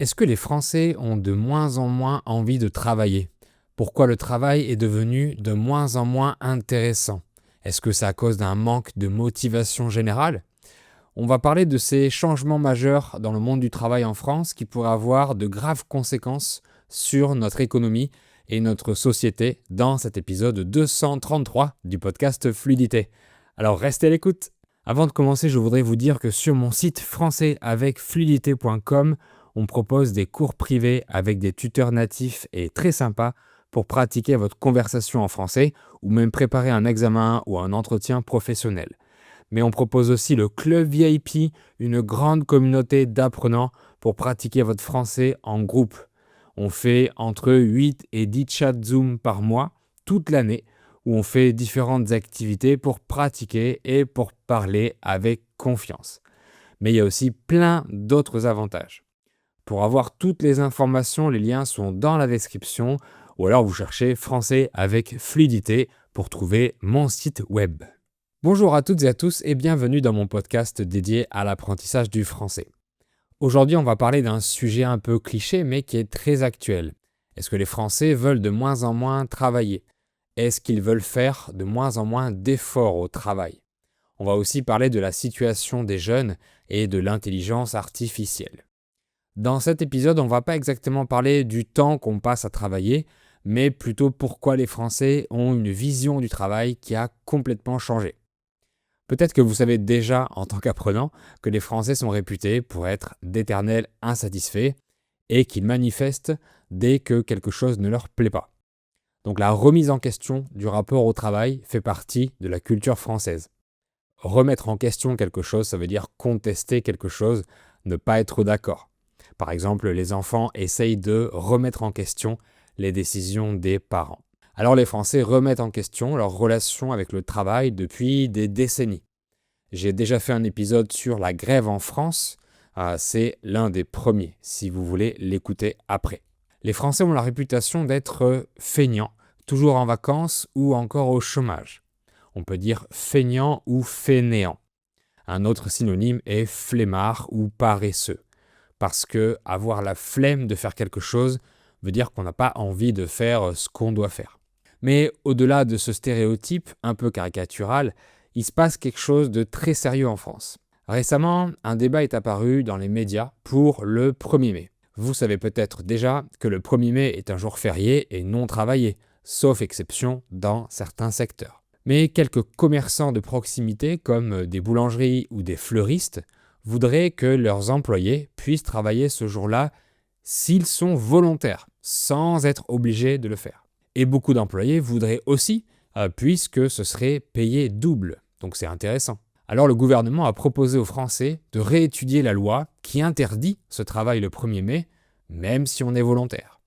Est-ce que les Français ont de moins en moins envie de travailler? Pourquoi le travail est devenu de moins en moins intéressant? Est-ce que c'est à cause d'un manque de motivation générale? On va parler de ces changements majeurs dans le monde du travail en France qui pourraient avoir de graves conséquences sur notre économie et notre société dans cet épisode 233 du podcast Fluidité. Alors restez à l'écoute. Avant de commencer, je voudrais vous dire que sur mon site françaisavecfluidité.com, on propose des cours privés avec des tuteurs natifs et très sympas pour pratiquer votre conversation en français ou même préparer un examen ou un entretien professionnel. Mais on propose aussi le Club VIP, une grande communauté d'apprenants pour pratiquer votre français en groupe. On fait entre 8 et 10 chats Zoom par mois, toute l'année, où on fait différentes activités pour pratiquer et pour parler avec confiance. Mais il y a aussi plein d'autres avantages. Pour avoir toutes les informations, les liens sont dans la description ou alors vous cherchez Français avec fluidité pour trouver mon site web. Bonjour à toutes et à tous et bienvenue dans mon podcast dédié à l'apprentissage du français. Aujourd'hui, on va parler d'un sujet un peu cliché mais qui est très actuel. Est-ce que les Français veulent de moins en moins travailler? Est-ce qu'ils veulent faire de moins en moins d'efforts au travail? On va aussi parler de la situation des jeunes et de l'intelligence artificielle. Dans cet épisode, on ne va pas exactement parler du temps qu'on passe à travailler, mais plutôt pourquoi les Français ont une vision du travail qui a complètement changé. Peut-être que vous savez déjà, en tant qu'apprenant, que les Français sont réputés pour être d'éternels insatisfaits et qu'ils manifestent dès que quelque chose ne leur plaît pas. Donc la remise en question du rapport au travail fait partie de la culture française. Remettre en question quelque chose, ça veut dire contester quelque chose, ne pas être d'accord. Par exemple, les enfants essayent de remettre en question les décisions des parents. Alors les Français remettent en question leur relation avec le travail depuis des décennies. J'ai déjà fait un épisode sur la grève en France, c'est l'un des premiers, si vous voulez l'écouter après. Les Français ont la réputation d'être feignants, toujours en vacances ou encore au chômage. On peut dire feignant ou fainéant. Un autre synonyme est flemmard ou paresseux. Parce que avoir la flemme de faire quelque chose veut dire qu'on n'a pas envie de faire ce qu'on doit faire. Mais au-delà de ce stéréotype un peu caricatural, il se passe quelque chose de très sérieux en France. Récemment, un débat est apparu dans les médias pour le 1er mai. Vous savez peut-être déjà que le 1er mai est un jour férié et non travaillé, sauf exception dans certains secteurs. Mais quelques commerçants de proximité comme des boulangeries ou des fleuristes voudraient que leurs employés puissent travailler ce jour-là s'ils sont volontaires, sans être obligés de le faire. Et beaucoup d'employés voudraient aussi, puisque ce serait payé double. Donc c'est intéressant. Alors le gouvernement a proposé aux Français de réétudier la loi qui interdit ce travail le 1er mai, même si on est volontaire.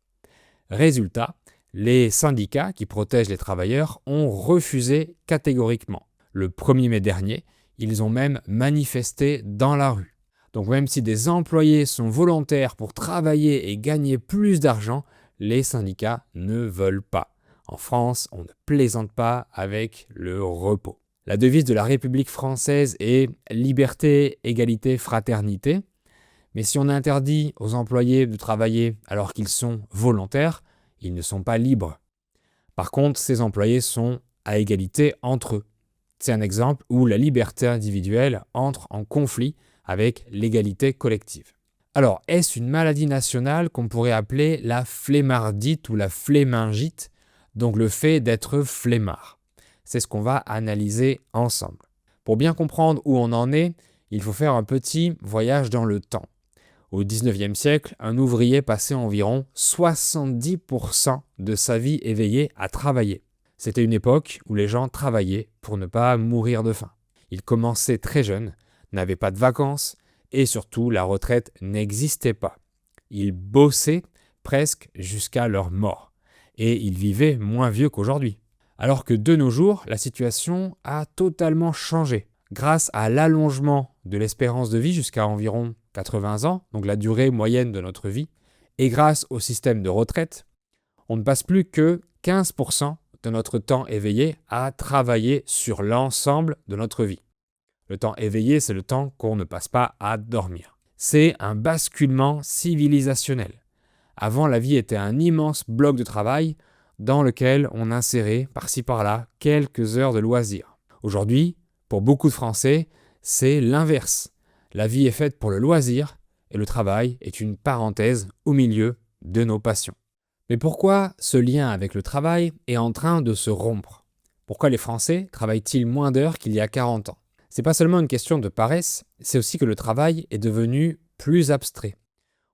Résultat, les syndicats qui protègent les travailleurs ont refusé catégoriquement. Le 1er mai dernier, ils ont même manifesté dans la rue. Donc même si des employés sont volontaires pour travailler et gagner plus d'argent, les syndicats ne veulent pas. En France, on ne plaisante pas avec le repos. La devise de la République française est liberté, égalité, fraternité. Mais si on interdit aux employés de travailler alors qu'ils sont volontaires, ils ne sont pas libres. Par contre, ces employés sont à égalité entre eux. C'est un exemple où la liberté individuelle entre en conflit avec l'égalité collective. Alors, est-ce une maladie nationale qu'on pourrait appeler la flemmardite ou la flémingite, donc le fait d'être flemmard? C'est ce qu'on va analyser ensemble. Pour bien comprendre où on en est, il faut faire un petit voyage dans le temps. Au 19e siècle, un ouvrier passait environ 70% de sa vie éveillée à travailler. C'était une époque où les gens travaillaient pour ne pas mourir de faim. Ils commençaient très jeunes, n'avaient pas de vacances et surtout la retraite n'existait pas. Ils bossaient presque jusqu'à leur mort et ils vivaient moins vieux qu'aujourd'hui. Alors que de nos jours, la situation a totalement changé. Grâce à l'allongement de l'espérance de vie jusqu'à environ 80 ans, donc la durée moyenne de notre vie, et grâce au système de retraite, on ne passe plus que 15% de notre temps éveillé à travailler sur l'ensemble de notre vie. Le temps éveillé, c'est le temps qu'on ne passe pas à dormir. C'est un basculement civilisationnel. Avant, la vie était un immense bloc de travail dans lequel on insérait par-ci par-là quelques heures de loisirs. Aujourd'hui, pour beaucoup de Français, c'est l'inverse. La vie est faite pour le loisir et le travail est une parenthèse au milieu de nos passions. Mais pourquoi ce lien avec le travail est en train de se rompre? Pourquoi les Français travaillent-ils moins d'heures qu'il y a 40 ans? C'est pas seulement une question de paresse, c'est aussi que le travail est devenu plus abstrait.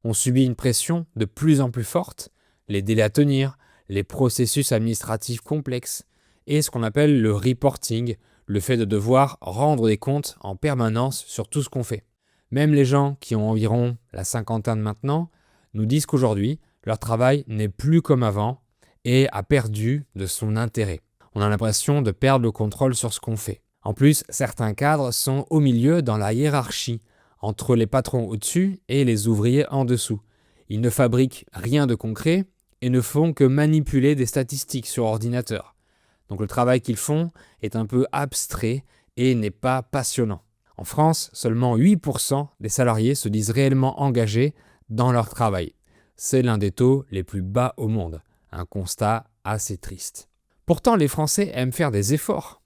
On subit une pression de plus en plus forte, les délais à tenir, les processus administratifs complexes et ce qu'on appelle le reporting, le fait de devoir rendre des comptes en permanence sur tout ce qu'on fait. Même les gens qui ont environ la cinquantaine maintenant nous disent qu'aujourd'hui, leur travail n'est plus comme avant et a perdu de son intérêt. On a l'impression de perdre le contrôle sur ce qu'on fait. En plus, certains cadres sont au milieu dans la hiérarchie, entre les patrons au-dessus et les ouvriers en dessous. Ils ne fabriquent rien de concret et ne font que manipuler des statistiques sur ordinateur. Donc le travail qu'ils font est un peu abstrait et n'est pas passionnant. En France, seulement 8% des salariés se disent réellement engagés dans leur travail. C'est l'un des taux les plus bas au monde. Un constat assez triste. Pourtant, les Français aiment faire des efforts.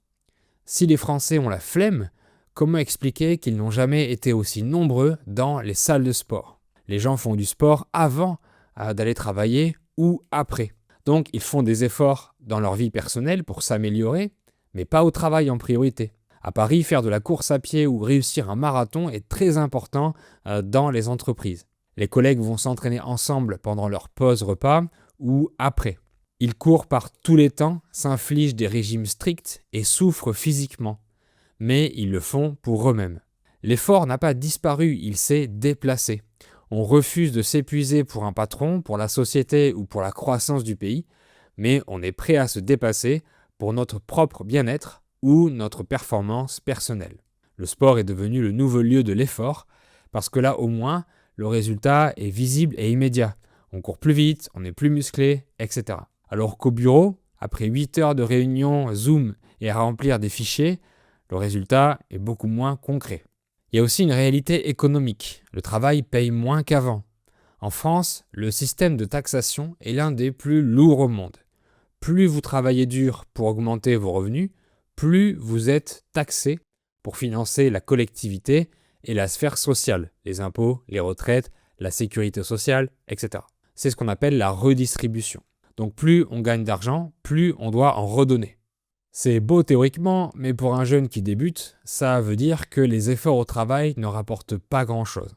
Si les Français ont la flemme, comment expliquer qu'ils n'ont jamais été aussi nombreux dans les salles de sport? Les gens font du sport avant d'aller travailler ou après. Donc, ils font des efforts dans leur vie personnelle pour s'améliorer, mais pas au travail en priorité. À Paris, faire de la course à pied ou réussir un marathon est très important dans les entreprises. Les collègues vont s'entraîner ensemble pendant leur pause repas ou après. Ils courent par tous les temps, s'infligent des régimes stricts et souffrent physiquement. Mais ils le font pour eux-mêmes. L'effort n'a pas disparu, il s'est déplacé. On refuse de s'épuiser pour un patron, pour la société ou pour la croissance du pays, mais on est prêt à se dépasser pour notre propre bien-être ou notre performance personnelle. Le sport est devenu le nouveau lieu de l'effort, parce que là au moins, le résultat est visible et immédiat. On court plus vite, on est plus musclé, etc. Alors qu'au bureau, après 8 heures de réunion Zoom et à remplir des fichiers, le résultat est beaucoup moins concret. Il y a aussi une réalité économique. Le travail paye moins qu'avant. En France, le système de taxation est l'un des plus lourds au monde. Plus vous travaillez dur pour augmenter vos revenus, plus vous êtes taxé pour financer la collectivité et la sphère sociale, les impôts, les retraites, la sécurité sociale, etc. C'est ce qu'on appelle la redistribution. Donc plus on gagne d'argent, plus on doit en redonner. C'est beau théoriquement, mais pour un jeune qui débute, ça veut dire que les efforts au travail ne rapportent pas grand-chose.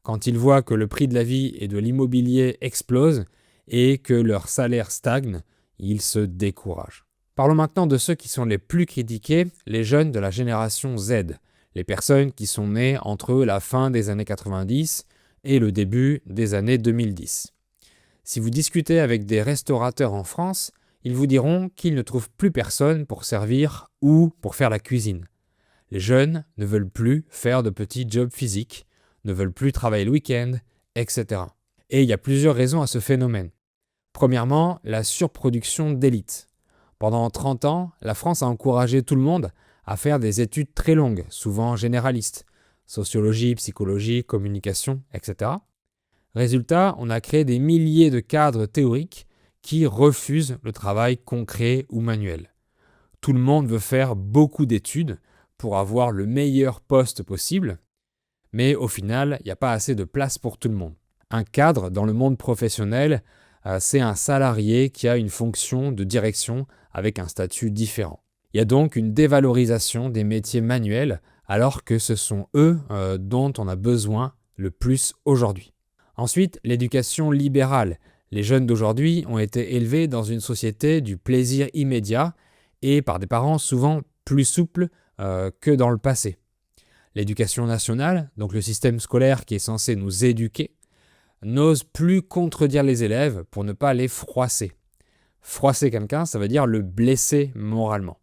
Quand ils voient que le prix de la vie et de l'immobilier explose et que leur salaire stagne, ils se découragent. Parlons maintenant de ceux qui sont les plus critiqués, les jeunes de la génération Z, les personnes qui sont nées entre la fin des années 90 et le début des années 2010. Si vous discutez avec des restaurateurs en France, ils vous diront qu'ils ne trouvent plus personne pour servir ou pour faire la cuisine. Les jeunes ne veulent plus faire de petits jobs physiques, ne veulent plus travailler le week-end, etc. Et il y a plusieurs raisons à ce phénomène. Premièrement, la surproduction d'élite. Pendant 30 ans, la France a encouragé tout le monde à faire des études très longues, souvent généralistes, sociologie, psychologie, communication, etc. Résultat, on a créé des milliers de cadres théoriques qui refusent le travail concret ou manuel. Tout le monde veut faire beaucoup d'études pour avoir le meilleur poste possible, mais au final, il n'y a pas assez de place pour tout le monde. Un cadre dans le monde professionnel, c'est un salarié qui a une fonction de direction avec un statut différent. Il y a donc une dévalorisation des métiers manuels alors que ce sont eux dont on a besoin le plus aujourd'hui. Ensuite, l'éducation libérale. Les jeunes d'aujourd'hui ont été élevés dans une société du plaisir immédiat et par des parents souvent plus souples que dans le passé. L'éducation nationale, donc le système scolaire qui est censé nous éduquer, n'ose plus contredire les élèves pour ne pas les froisser. Froisser quelqu'un, ça veut dire le blesser moralement.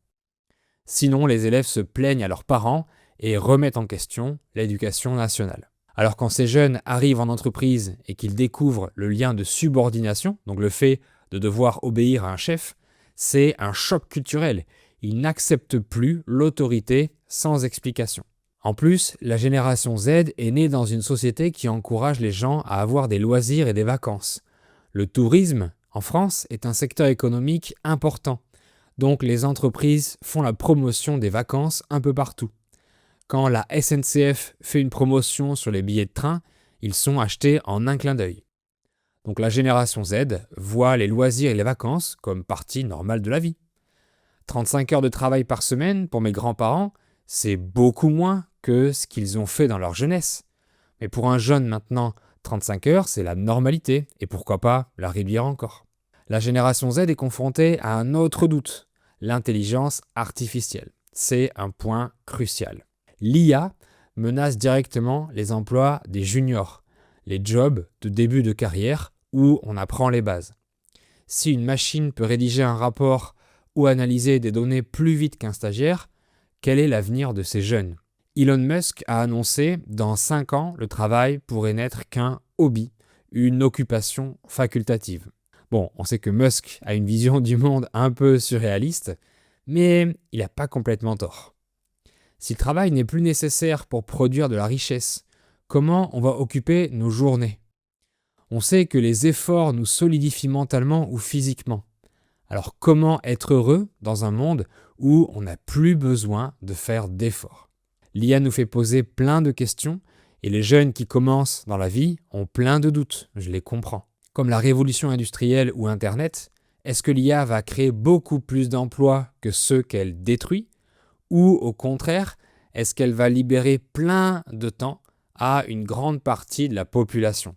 Sinon, les élèves se plaignent à leurs parents et remettent en question l'éducation nationale. Alors quand ces jeunes arrivent en entreprise et qu'ils découvrent le lien de subordination, donc le fait de devoir obéir à un chef, c'est un choc culturel. Ils n'acceptent plus l'autorité sans explication. En plus, la génération Z est née dans une société qui encourage les gens à avoir des loisirs et des vacances. Le tourisme, en France, est un secteur économique important. Donc les entreprises font la promotion des vacances un peu partout. Quand la SNCF fait une promotion sur les billets de train, ils sont achetés en un clin d'œil. Donc la génération Z voit les loisirs et les vacances comme partie normale de la vie. 35 heures de travail par semaine pour mes grands-parents, c'est beaucoup moins que ce qu'ils ont fait dans leur jeunesse. Mais pour un jeune maintenant, 35 heures, c'est la normalité, et pourquoi pas la réduire encore. La génération Z est confrontée à un autre doute, l'intelligence artificielle. C'est un point crucial. L'IA menace directement les emplois des juniors, les jobs de début de carrière où on apprend les bases. Si une machine peut rédiger un rapport ou analyser des données plus vite qu'un stagiaire, quel est l'avenir de ces jeunes ? Elon Musk a annoncé dans 5 ans, le travail pourrait n'être qu'un hobby, une occupation facultative. Bon, on sait que Musk a une vision du monde un peu surréaliste, mais il n'a pas complètement tort. Si le travail n'est plus nécessaire pour produire de la richesse, comment on va occuper nos journées ? On sait que les efforts nous solidifient mentalement ou physiquement. Alors comment être heureux dans un monde où on n'a plus besoin de faire d'efforts ? L'IA nous fait poser plein de questions et les jeunes qui commencent dans la vie ont plein de doutes, je les comprends. Comme la révolution industrielle ou Internet, est-ce que l'IA va créer beaucoup plus d'emplois que ceux qu'elle détruit ? Ou au contraire, est-ce qu'elle va libérer plein de temps à une grande partie de la population ?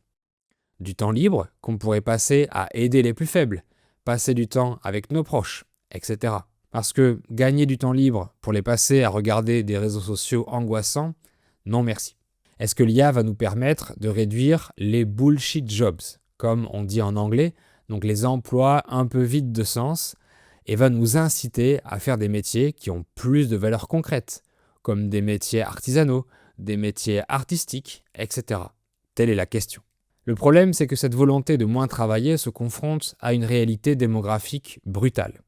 Du temps libre qu'on pourrait passer à aider les plus faibles, passer du temps avec nos proches, etc. Parce que gagner du temps libre pour les passer à regarder des réseaux sociaux angoissants, non merci. Est-ce que l'IA va nous permettre de réduire les bullshit jobs, comme on dit en anglais, donc les emplois un peu vides de sens, et va nous inciter à faire des métiers qui ont plus de valeur concrète, comme des métiers artisanaux, des métiers artistiques, etc. Telle est la question. Le problème, c'est que cette volonté de moins travailler se confronte à une réalité démographique brutale.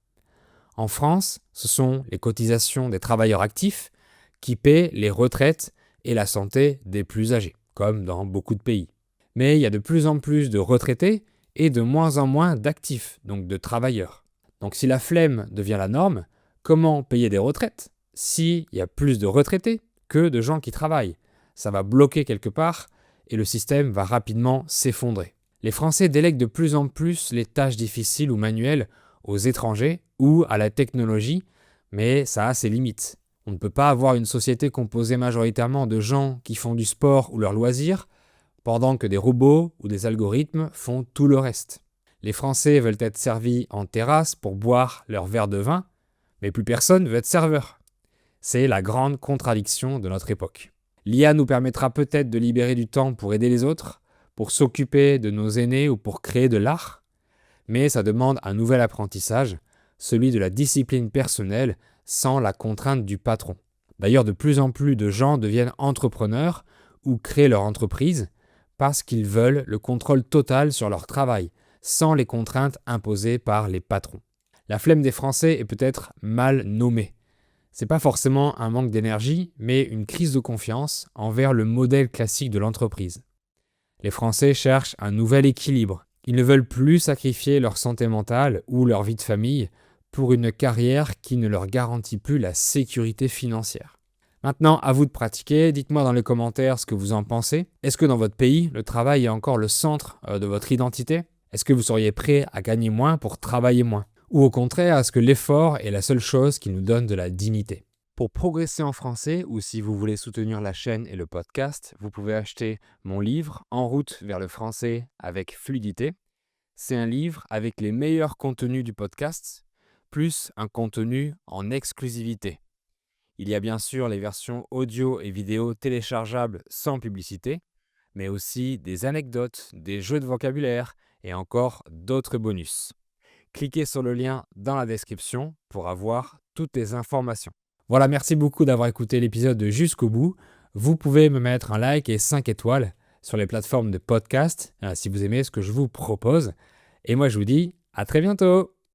En France, ce sont les cotisations des travailleurs actifs qui paient les retraites et la santé des plus âgés, comme dans beaucoup de pays. Mais il y a de plus en plus de retraités et de moins en moins d'actifs, donc de travailleurs. Donc si la flemme devient la norme, comment payer des retraites s'il y a plus de retraités que de gens qui travaillent ? Ça va bloquer quelque part et le système va rapidement s'effondrer. Les Français délèguent de plus en plus les tâches difficiles ou manuelles aux étrangers ou à la technologie, mais ça a ses limites. On ne peut pas avoir une société composée majoritairement de gens qui font du sport ou leurs loisirs, pendant que des robots ou des algorithmes font tout le reste. Les Français veulent être servis en terrasse pour boire leur verre de vin, mais plus personne veut être serveur. C'est la grande contradiction de notre époque. L'IA nous permettra peut-être de libérer du temps pour aider les autres, pour s'occuper de nos aînés ou pour créer de l'art, mais ça demande un nouvel apprentissage, celui de la discipline personnelle sans la contrainte du patron. D'ailleurs, de plus en plus de gens deviennent entrepreneurs ou créent leur entreprise parce qu'ils veulent le contrôle total sur leur travail, sans les contraintes imposées par les patrons. La flemme des Français est peut-être mal nommée. C'est pas forcément un manque d'énergie, mais une crise de confiance envers le modèle classique de l'entreprise. Les Français cherchent un nouvel équilibre. Ils ne veulent plus sacrifier leur santé mentale ou leur vie de famille pour une carrière qui ne leur garantit plus la sécurité financière. Maintenant, à vous de pratiquer. Dites-moi dans les commentaires ce que vous en pensez. Est-ce que dans votre pays, le travail est encore le centre de votre identité ? Est-ce que vous seriez prêt à gagner moins pour travailler moins ? Ou au contraire, est-ce que l'effort est la seule chose qui nous donne de la dignité ? Pour progresser en français, ou si vous voulez soutenir la chaîne et le podcast, vous pouvez acheter mon livre « En route vers le français avec fluidité ». C'est un livre avec les meilleurs contenus du podcast, plus un contenu en exclusivité. Il y a bien sûr les versions audio et vidéo téléchargeables sans publicité, mais aussi des anecdotes, des jeux de vocabulaire et encore d'autres bonus. Cliquez sur le lien dans la description pour avoir toutes les informations. Voilà, merci beaucoup d'avoir écouté l'épisode jusqu'au bout. Vous pouvez me mettre un like et 5 étoiles sur les plateformes de podcast si vous aimez ce que je vous propose. Et moi, je vous dis à très bientôt.